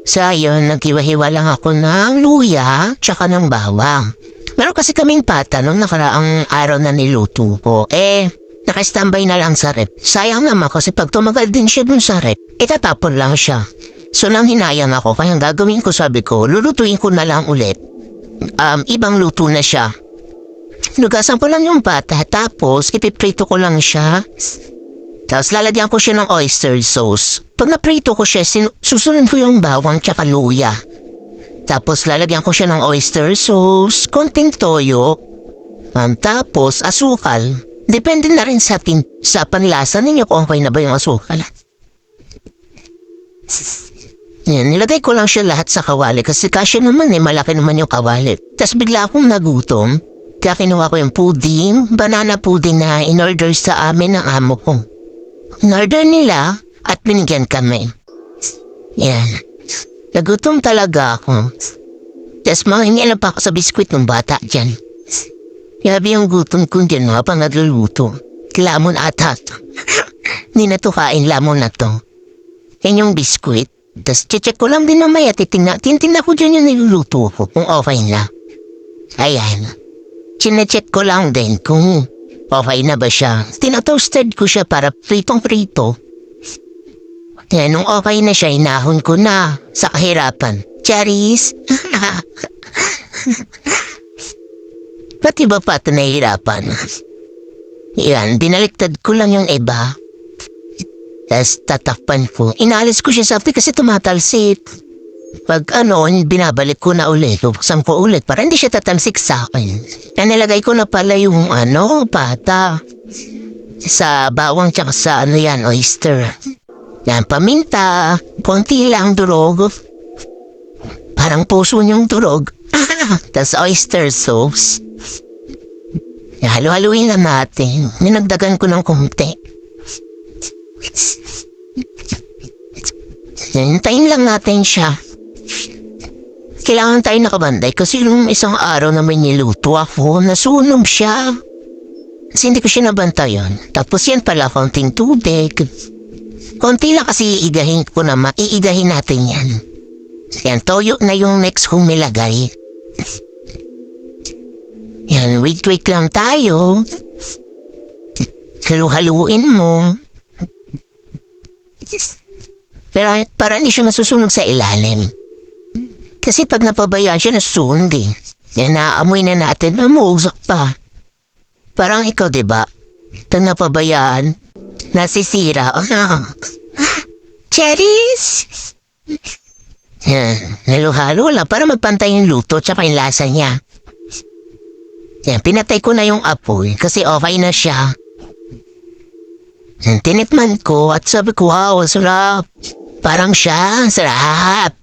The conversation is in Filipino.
So ayun, naghiwa-hiwa lang ako ng luya tsaka ng bawang. Meron kasi kaming pata nung nakaraang araw na niluto ko. Naka-standby na lang sa rep. Sayang naman kasi pag tumagal din siya dun sa rep, itatapon lang siya. So nang hinayang ako, kaya gagawin ko sabi ko, lulutuin ko na lang ulit. Ibang luto na siya. Nugasan ko lang yung pata, tapos ipiprito ko lang siya. Tapos lalagyan ko siya ng oyster sauce. Pag naprito ko siya, susunod ko yung bawang tsaka luya. Tapos lalagyan ko siya ng oyster sauce, konting toyo, tapos asukal. Depende na rin sa panlasa ninyo kung okay na ba yung asukal. Yan, nilagay ko lang siya lahat sa kawali kasi kasya naman malaki naman yung kawali. Tapos bigla akong nagutom, kaya kinuha ko yung pudding, banana pudding na in-order sa amin ng amo ko. In-order nila at binigyan kami. Yan. Nagutom talaga ako. Tapos manghingi lang pa ako sa biskwit ng bata dyan. Yabi yung gutom ko dyan habang nagluluto. Lamon atat. Hindi na to kain, lamon na to. Yan yung biskwit. Tapos check ko lang din mamaya, titingnan ko dyan yung niluluto ko kung okay na. Ayan. Chinecheck ko lang din kung okay na ba siya. Tinatoasted ko siya para pritong-prito. Kaya nung okay na siya, inahon ko na sa kahirapan. Charis! Ba't iba pa ito nahihirapan? Yan, binaliktad ko lang yung iba. Tapos tatakpan ko. Inalis ko siya sa atin kasi tumatalsik. Pag binabalik ko na ulit, buksan ko ulit para hindi siya tatalsik sa akin. Kaya nilagay ko na pala yung pata. Sa bawang tsaka sa oyster. Yan, paminta. Konti lang durog. Parang puso niyong durog. Tapos oyster sauce. Halo-haluin na natin. Ninagdagan ko ng konti. Hintayin lang natin siya. Kailangan tayo nakabanday kasi nung isang araw na may niluto ako, nasunog siya. Kasi hindi ko siya nabantayan. Tapos yan pala, konting tubig. Konti lang kasi iigahin ko na maiigahin natin yan. Yan, toyo na yung next kong nilagay. Yan, wait lang tayo. Halu-haluin mo. Pero para hindi siya masusunog sa ilalim. Kasi pag napabayaan siya, nasusunog eh. Yan, naaamoy na natin, mamuusok pa. Parang ikaw, diba? Pag napabayaan, nasisira. Cherries! Yan, halo-halo lang para magpantay yung luto tsaka yung lasa niya. Yan, pinatay ko na yung apoy kasi okay na siya. Yan, tinikman ko at sabi ko, wow, sarap. Parang siya, sarap.